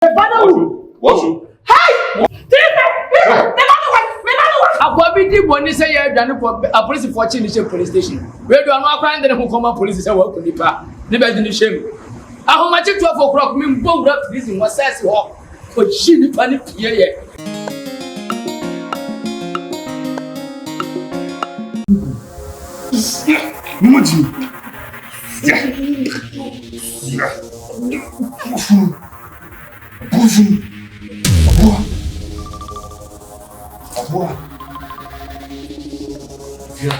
Hey! Akwabidi boni say ya adwane for a police for Chinese police station. Where do not crying the who come police say work nipa. Ne be di shame. Ahomachi 12 o'clock me mbo wura prison was says ho. O chi nipa ni pie ye. Muji. Bonjour. Boa. Viens.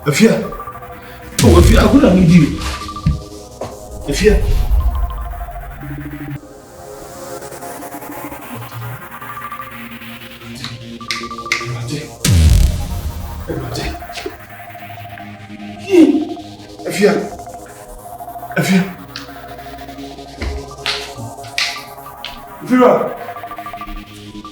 Afia. Oh, Afia, agora me diga. Afia. Afia. Afia. Afia. Afia.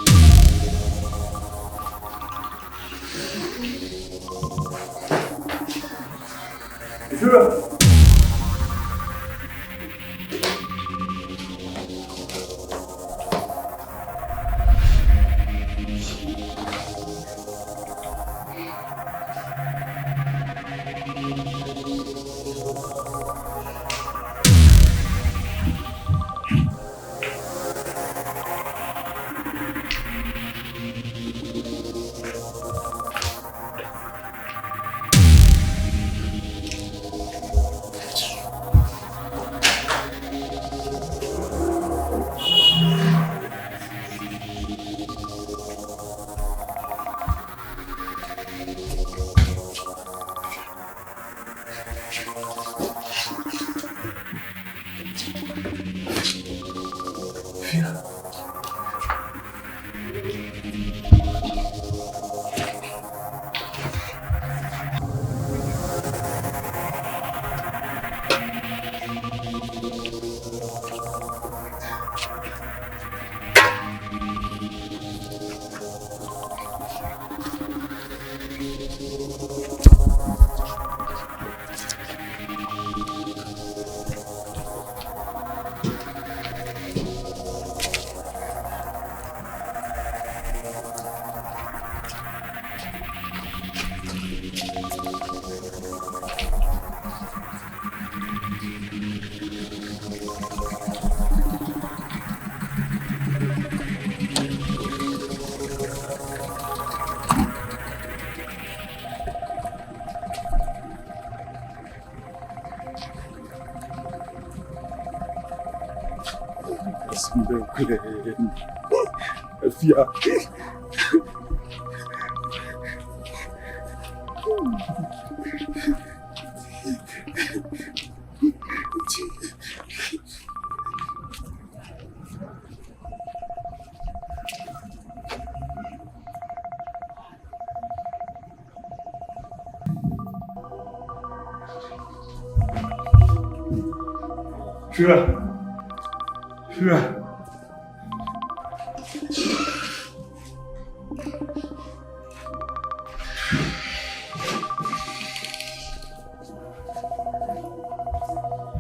Sure.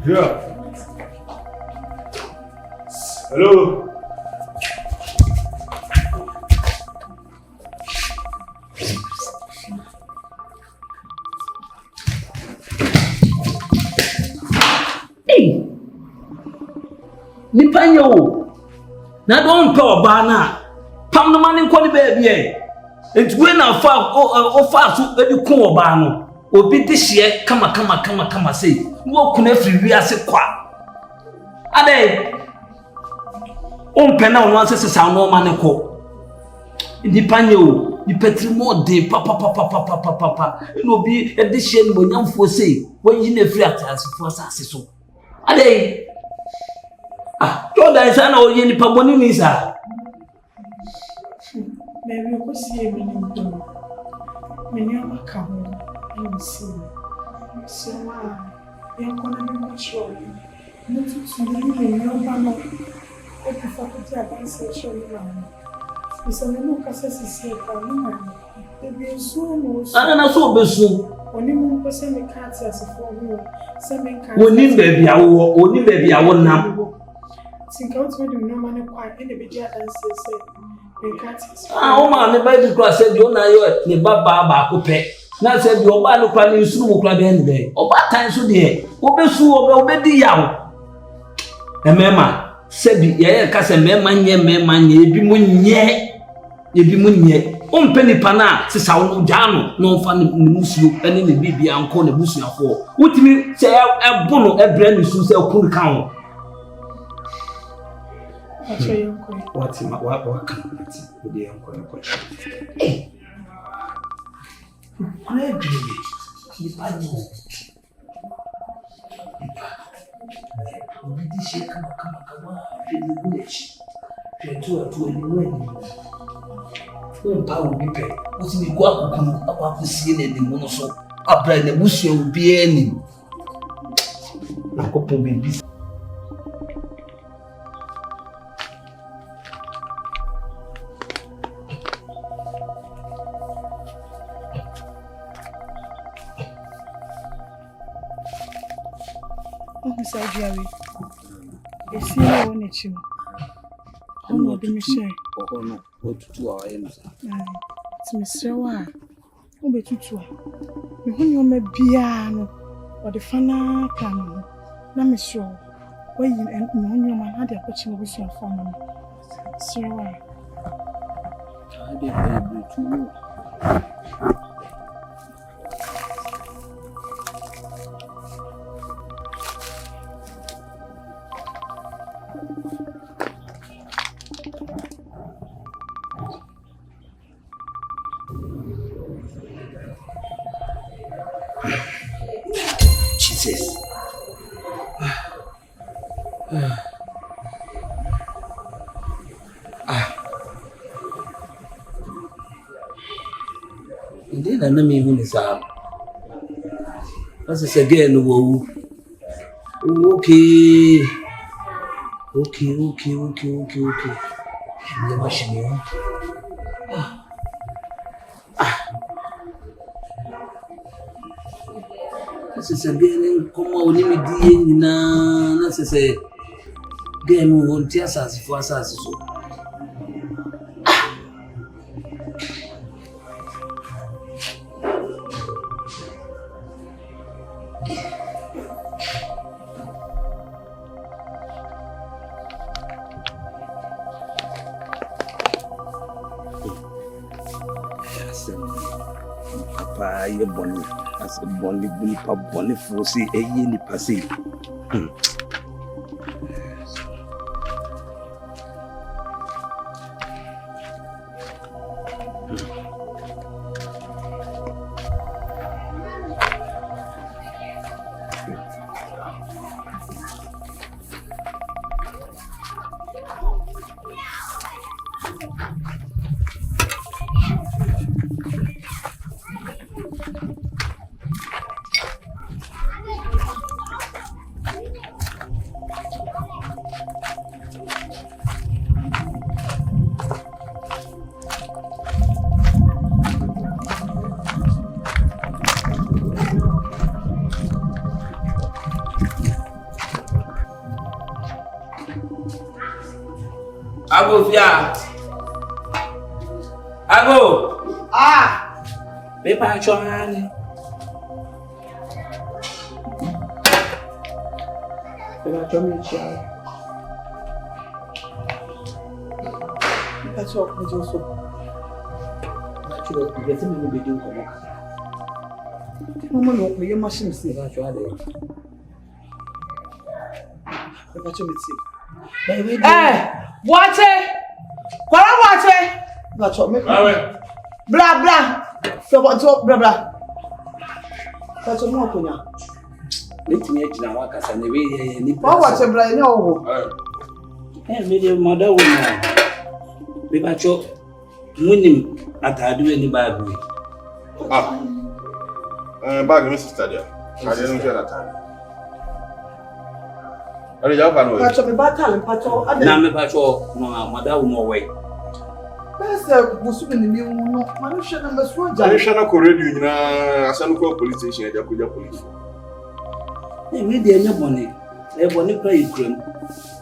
Yeah. Hello. Hey. Nipanyo. Na don pe oba na. Pam no mane nkɔ ne baby e. Entwe na fa o fa so ebi kun oba no. Obi de hye kama sei. Wo kuna firi wi ase kwa. Ade. Ompena ono asese sa no ma ne kɔ. Nipanyo, ni petrimo de papa. No bi e de hye no nyamfo sei. Wo yi na firi atasefo asase so. Ade. Toda sana oye ni paboni ni sa. Baby, ko si e mi ni do. Me ni o ka ho. E mi si. So ma, e ko na me mo show. na said you oba no kwa ni suru mo kwa be ni be oba tan so de obesu obedi yawo emema said ye ka se mema nye ebi mu nye o mpeni pana sisa wo jano no fa ni musuo ene ne bibia anko ne busuafo wutimi se ebo no ebre ni su se kun kan wo wati ma wa kan wati o de anko ne ko gradually, you know. We did say, come on, the village. Oh, power be paid. What's me go up to see the monoso? A brand the bush will be any. I hope to be busy. Surgery. You see, I want you. I'm not the machine. Oh, no. What to do? I am. It's Mr. Wa. Oh, but you too. You want your me piano or the fana piano? Let me show. Where you and your man had a question with your family. Sir, why? I didn't able to. Jesus. Indeed, I never even is out. As I said again, whoa. Okay. The machine. As I said again, come on, let me do na. As I said, game won't tear us for us so. Papa, you're born as a bonny bonny fossy, a yeni passy. Ago. Pepa chwani. Pepa chwani chwani. Pepa chwani joso. Actually, get me no be do komo. Mama no me machine si ba chwani. Pepa chwani si. Watch it! Not chop me. Blah blah. So what talk blah blah. That's a more kunya. Let me ejina wakasa ne we ni. What watch blah ni owo. Me dey mother woman. Me ba cho munim atadu ni Bible. Bag me sister there. I didn't share that time. Are you going Patch me battle and patch all. Na me patch all no madam no way. Pesa musu ni mi no. Manusha na maswaja. Manusha na ko radio nyina asanuko police station e jakuja police. We dey anya bone. E bone pra ikram.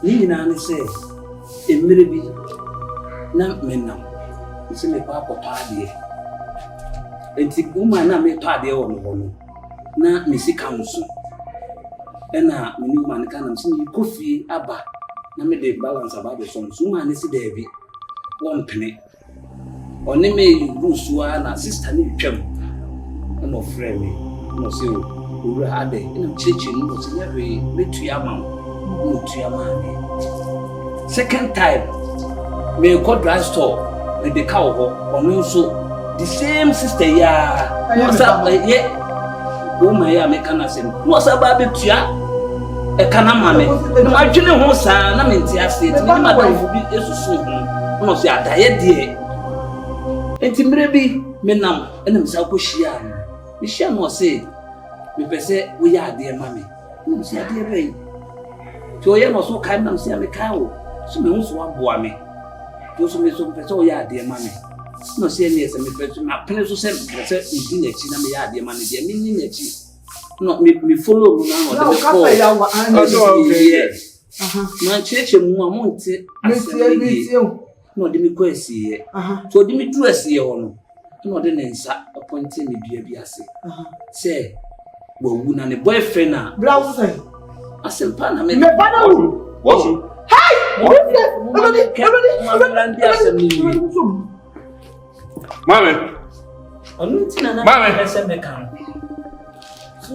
Ni nyina ne say emire bi na menam. Isi me pa ade. Enti woman na me to ade wo no. Na me sika nso. Ena me ni woman ka na me si kofi aba. Na me dey balance about the song. Woman si dey bi. One penny. Oni me rusuwa na sister ni twam. No friend me. No say owura ade. Ina chichi no say never metua ma. No tua ma. Second time me go dry store. Me dey ka ho. Ono nso the same sister ya. No say ye. Woman ya me kana sem. No say ba betua. E kana ma me. No adwene ho saa na me ntia ase. Ti me madam bi esusu ho. No say adaye die. Enti mire bi menam ena msa ko hia no. Me hia no say me pese wo ya ade ma me. No say ade be. Ti o ye no so kai nam say me kai wo. So me so aboa me. Ti so me so pese wo ya ade ma me. No say me say me pese me apene so say pese ndi na chi na me ya ade ma me de me ni na chi. No me follow no na no de ko. Man cheche mu amonte asem. No de me ko asiye. So de me dru asiye ho no. No de nensa appointing me bia bia ase. Say WUO na ne boyfriend na. Bra wo say. Asempa na me. Me bana wo. What? Hey! Mame. Onuntina na Mame. Pese me kan. So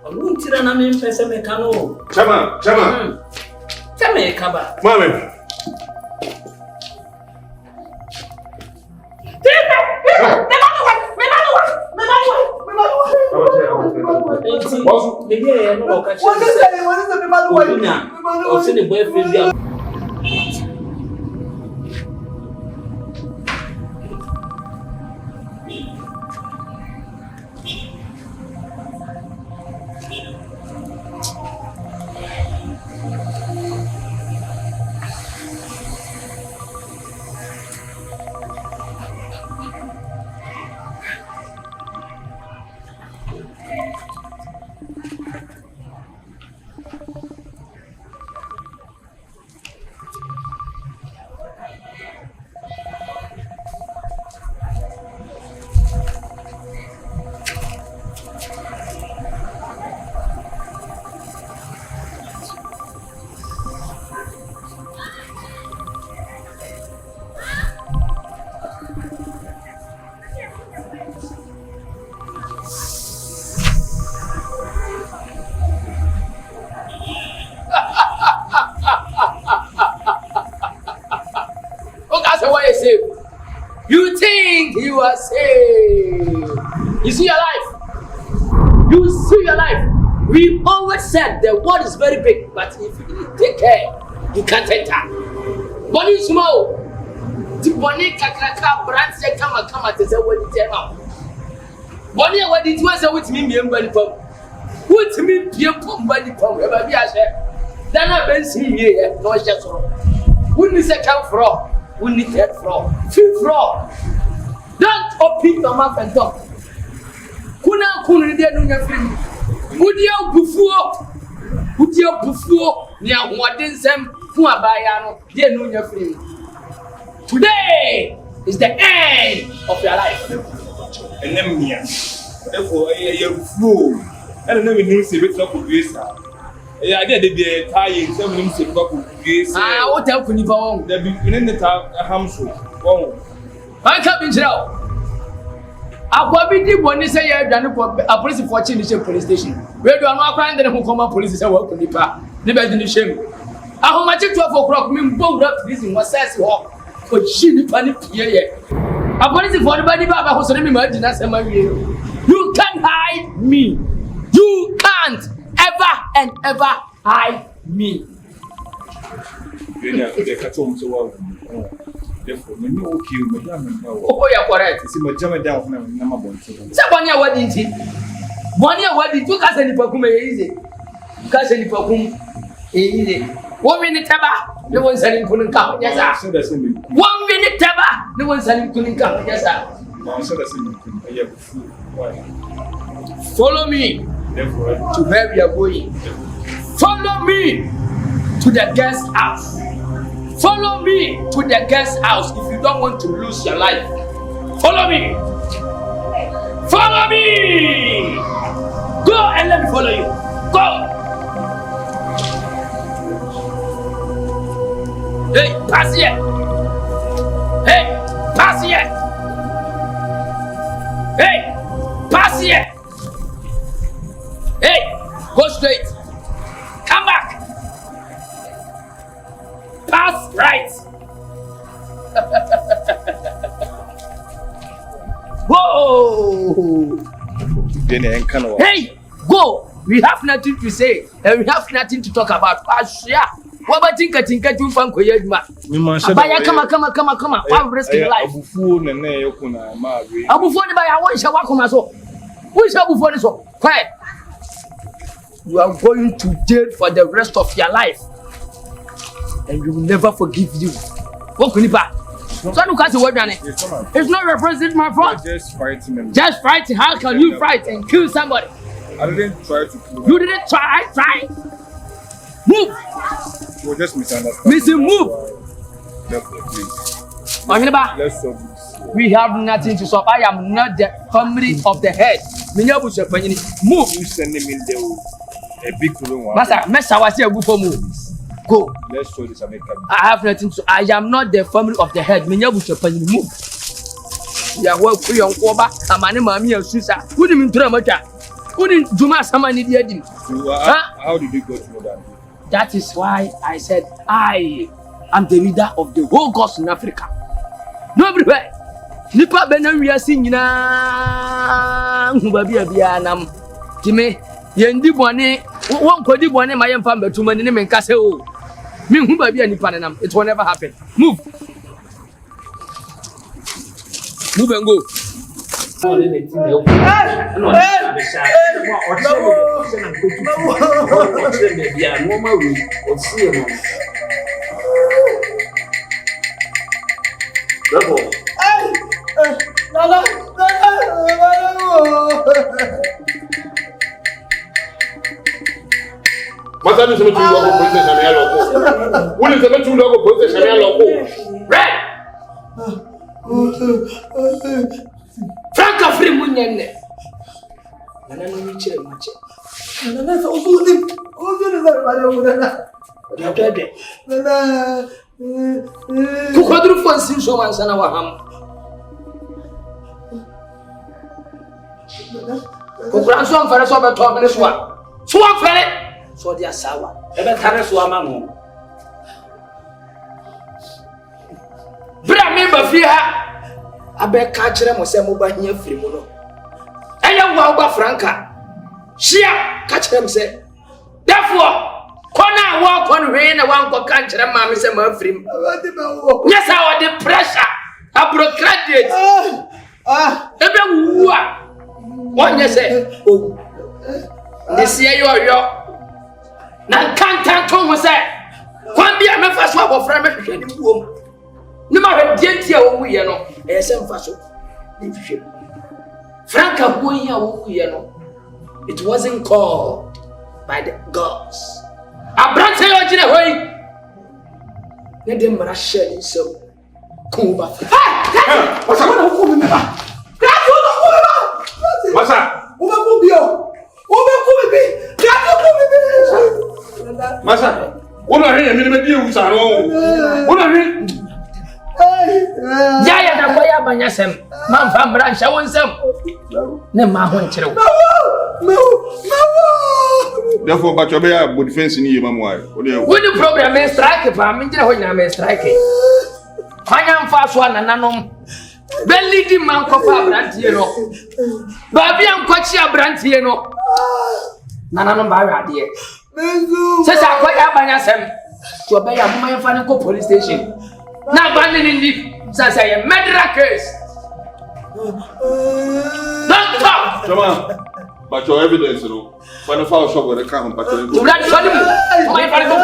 onuntina na me pese me kan o. Chama. Chama kaba. Mame. What is the boyfriend? You think you are safe? You see your life. You see your life. We always said the world is very big, but if you take care, you can't enter. Money is small. The money kakaka brands they come to say what it now. Money what it was with me money pump. With me people money pump. Ever be I say. Then I been see here. No just so. Wouldn't say come from. We need third floor, fifth floor. Don't open your mouth and talk. Kuna de nunya free. Udia bufuo. Ni ahwaden sem fu abaya no de nunya free. Today is the end of your life. Enemia. Therefore, you fool. I don't know if you see it up with this. I did the tie some names of this. What help you for? The beginning the hamso. I can't be jail. I probably did one say I done a police for change police station. Where do I not find them who come up police and work on the park? Never did shame. I how much 12 o'clock mean both up this in what says walk for she panic here. A police for the body baba who's name imagine as a man. You can't hide me. You can't ever and ever hide me. Therefore, when you okay, madam, oh, you're correct. See my jammer down now, number one. Say 1 year wedding tea. 1 year wedding, 2 cars and the Pakume easy. can't say for whom. 1 minute ever, no one said him couldn't come. Yes, sir. 1 minute ever, no one said him couldn't come. Yes, sir. Follow me to where we are going. Follow me to the guest house. Follow me to the guest house if you don't want to lose your life. Follow me. Follow me. Go and let me follow you. Go. Hey, pass here. Hey, pass here. Hey, pass here. Hey, go straight. Come back. Pass right. Whoa. Hey, go. We have nothing to say and we have nothing to talk about. What about tinka to Franko Yedma? Come. I'm risking life. Abufoni by I want Shawakuma so. Who is Abufoni so? Quiet. You are going to jail for the rest of your life. And we will never forgive you. What can you buy? So you can't say what you're saying. It's not representing my fault. Just fighting. Just fighting. How can you fight and kill somebody? I didn't try to kill. You didn't try. Try. Move. We'll just misunderstand. Missing move. Please. Let's solve this. We have nothing to solve. I am not the family of the head. Move. You send him in there. A big room. Master, was here before move. Go. Let's show this American. I have nothing to. I am not the family of the head. Move. Yeah, well, free on Koba. A man, mammy, and Susa. Who didn't try much? Who didn't do my somebody? How did you go to know that? That is why I said I am the leader of the whole gods in Africa. No everywhere. Nipa benam we are singing na baby abianam. Time yendi bone won kodi bone ma yemfa betuma ne me nka se o. Me hu baby anipa nanam. It will never happen. Move. Move and go. Franka free munyenne. Nana no chire mache. Nana so ozo Nana. Ku kwadru fonsi so wansana wa ham. Ku branso amfare so beto me so a. So amfare so dia sawa. E be tare so ama no. Bra me ba fi ha. Abe ka kire mo se mo ba hia firi mu no eya wo ba franka shia ka kire mo se therefore kona wo kon hwe na wan ko ka kire ma me se ma firi mu yes our the pressure a procrastinate ebe wu a wonye se o this year yo na kan to mo se kwan bia me fa so abofra me hwehwe ni buom ni ma hwe dientia wo wu ye no Franka it wasn't called by the gods. I brought you to the way. Let them rush in so Kuba. What's up? Yaya na koya banyasem man fam branch awonsem ne ma ho nkyereo therefore but you be a good defense ni yema mo ai we the program is strike pa me ngyere ho nyina me strike kwanya mfa so anananom be leading man ko fa brantie no ba bia nkwachi abrantie no nananom ba wade se sa koya banyasem to be ya mo yemfa ne ko police station na abandoning the say a murder case. Don't talk. Come on. But your evidence, you know. When the file shop where they come, but you Brad, show me. My father go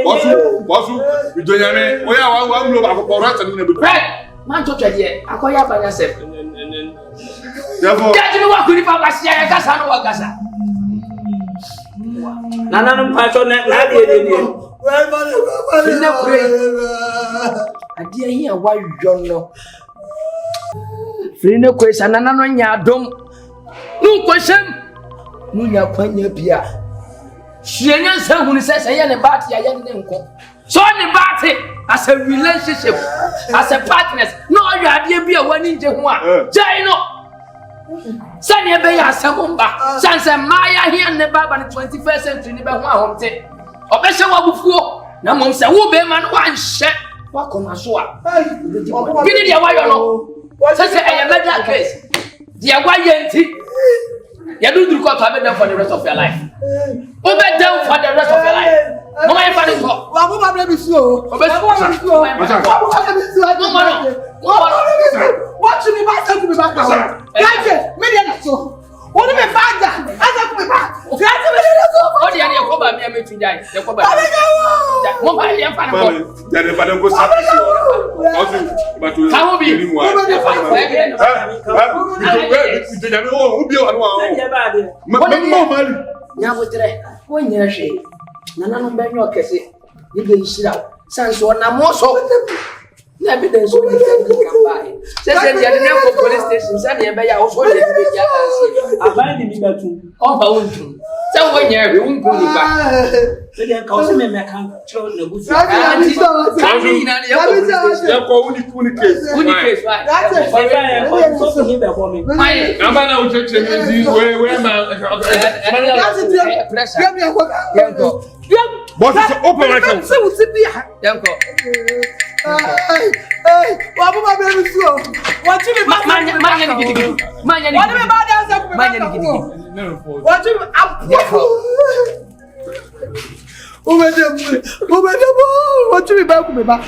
What's you doing? Oh, yeah, one blow up for rats and in the Brad, man, to try here. I call you by yourself. Therefore, Get me what could if I was here. I can't know what Gaza. Nana patron na dey. I dear here why you know. Free no question, and no nya dom. No question. No nya kwanya bia. Shianya say who says I am about ya yan nko. So ne party as a relationship, as a partners. No you are bia wani nje ho a. Jai no. Sani ebe ya asamumba. Sanse maya here ne baba in 21st century ne be ho ahomte. Obese wabufuo na mom se wo be man wan hye. Wa koma so a. Bini dia wa yo no. Say a murder case. The Aguayenti. You do court to them for the rest of your life. Obey them for the rest of your life. No matter what it is. What should be back to me back now? What do you mean back that? I got me back. What do you come by me and make you die? You come by me. Mama, you find out. Then if I don't go but how be you evidence when you can buy. Say the name for police station, send the bear also the I find the middle too. Oh, I won't do. So when you won't go back. So they call me I can't show the bush. What you be back?